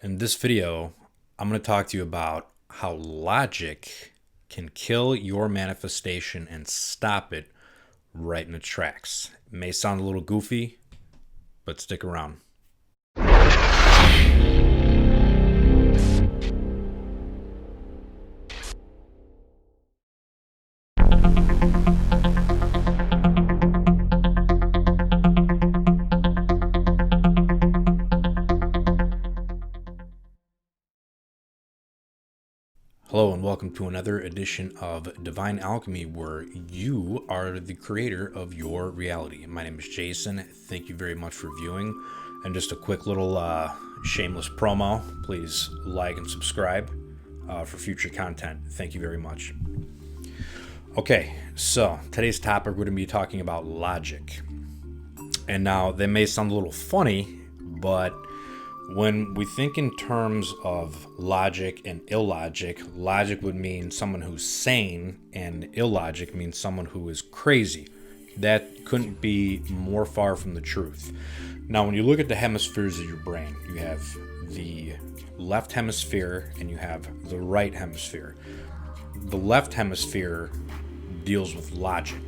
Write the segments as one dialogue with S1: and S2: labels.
S1: In this video, I'm going to talk to you about how logic can kill your manifestation and stop it right in its tracks. It may sound a little goofy, but stick around. Hello and welcome to another edition of Divine Alchemy, where you are the creator of your reality. My name is Jason. Thank you very much for viewing. And just a quick little shameless promo. Please like and subscribe for future content. Thank you very much. Okay, so today's topic, we're going to be talking about logic. And now, that may sound a little funny, but when we think in terms of logic and illogic, logic would mean someone who's sane, and illogic means someone who is crazy. That couldn't be more far from the truth. Now, when you look at the hemispheres of your brain, you have the left hemisphere and you have the right hemisphere. The left hemisphere deals with logic.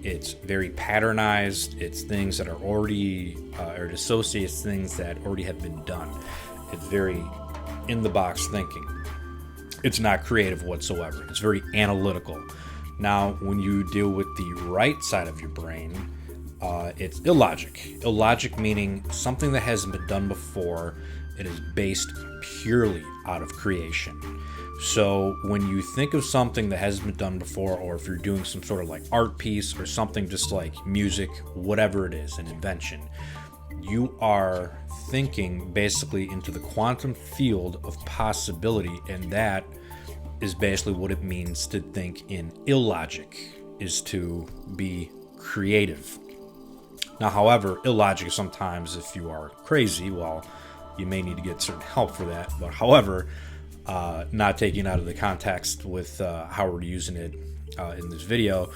S1: It's very patternized. It's things that are already, or it associates things that already have been done. It's very in-the-box thinking. It's not creative whatsoever. It's very analytical. Now, when you deal with the right side of your brain, it's illogic. Illogic meaning something that hasn't been done before. It is based purely out of creation. So when you think of something that hasn't been done before, or if you're doing some sort of like art piece or something just like music, whatever it is, an invention, you are thinking basically into the quantum field of possibility, and that is basically what it means to think in illogic, is to be creative. Now, however, illogic sometimes, if you are crazy, well, you may need to get certain help for that. But however, not taking out of the context with how we're using it in this video.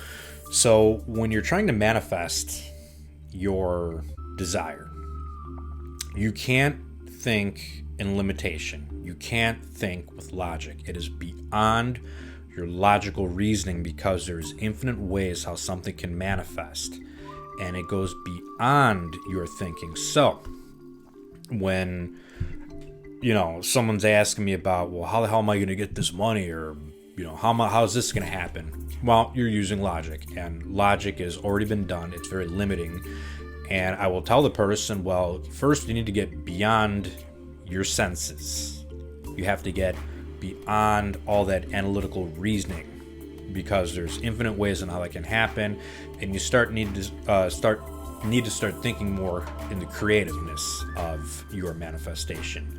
S1: So when you're trying to manifest your desire, you can't think in limitation. You can't think with logic. It is beyond your logical reasoning, because there's infinite ways how something can manifest, and it goes beyond your thinking. So when someone's asking me about, well, how the hell am I going to get this money, or how's this going to happen? Well, you're using logic, and logic has already been done. It's very limiting. And I will tell the person, well, first you need to get beyond your senses. You have to get beyond all that analytical reasoning, because there's infinite ways on how that can happen, and you need to start thinking more in the creativeness of your manifestation.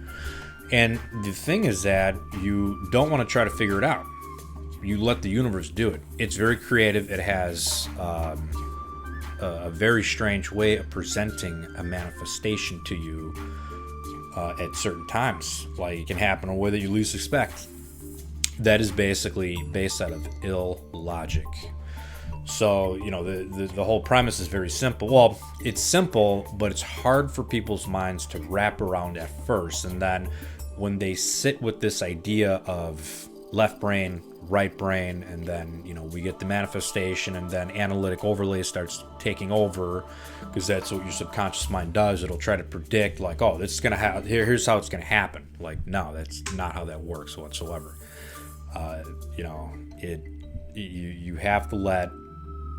S1: And the thing is that you don't want to try to figure it out. You let the universe do it. It's very creative. It has a very strange way of presenting a manifestation to you at certain times. Like, it can happen in a way that you least expect. That is basically based out of illogic. So, the whole premise is very simple. Well, it's simple, but it's hard for people's minds to wrap around at first. And then when they sit with this idea of left brain, right brain, and then, we get the manifestation, and then analytic overlay starts taking over, because that's what your subconscious mind does. It'll try to predict, like, oh, this is going to happen. Here's how it's going to happen. Like, no, that's not how that works whatsoever. You have to let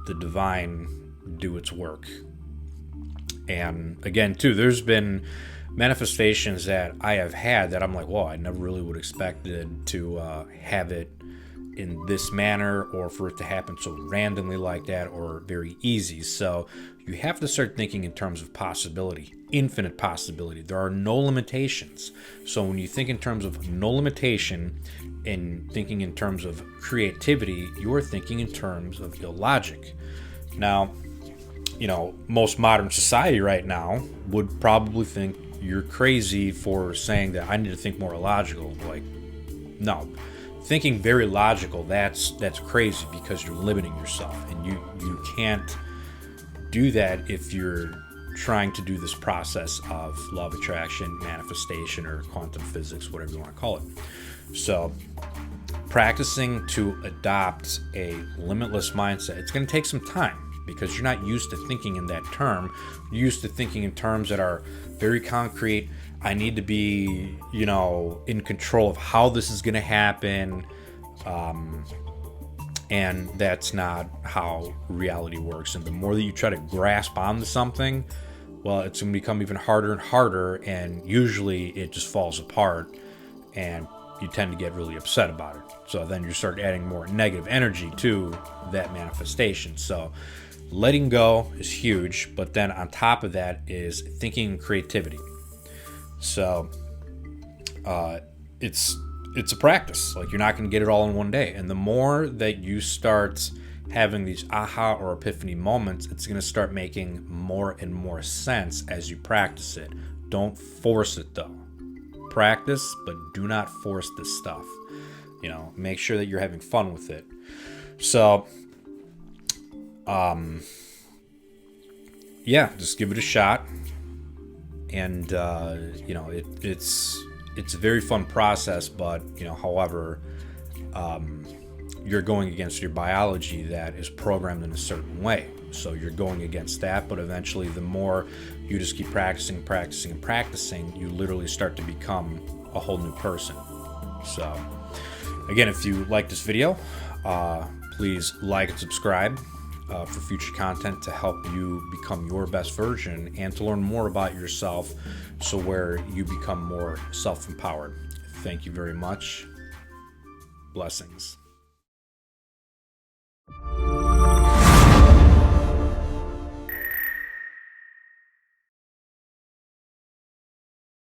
S1: the divine do its work. And again, too, there's been manifestations that I have had that I'm like, whoa, I never really would expect it to have it in this manner, or for it to happen so randomly like that, or very easy. So you have to start thinking in terms of possibility, infinite possibility. There are no limitations. So when you think in terms of no limitation and thinking in terms of creativity, you're thinking in terms of illogic. Now, most modern society right now would probably think you're crazy for saying that I need to think more illogical. Like, no. Thinking very logical, that's crazy, because you're limiting yourself, and you can't do that if you're trying to do this process of law of attraction, manifestation, or quantum physics, whatever you want to call it. So practicing to adopt a limitless mindset, it's going to take some time because you're not used to thinking in that term. You're used to thinking in terms that are very concrete. I need to be, in control of how this is going to happen. And that's not how reality works. And the more that you try to grasp onto something, well, it's going to become even harder and harder. And usually it just falls apart and you tend to get really upset about it. So then you start adding more negative energy to that manifestation. So letting go is huge. But then on top of that is thinking and creativity. So it's a practice. Like, you're not going to get it all in one day. And the more that you start having these aha or epiphany moments, it's going to start making more and more sense as you practice it. Don't force it though. Practice, but do not force this stuff. Make sure that you're having fun with it. So, just give it a shot. And, it's a very fun process, but, however, you're going against your biology that is programmed in a certain way. So you're going against that, but eventually the more you just keep practicing, you literally start to become a whole new person. So, again, if you like this video, please like and subscribe for future content to help you become your best version and to learn more about yourself, so where you become more self-empowered. Thank you very much. Blessings.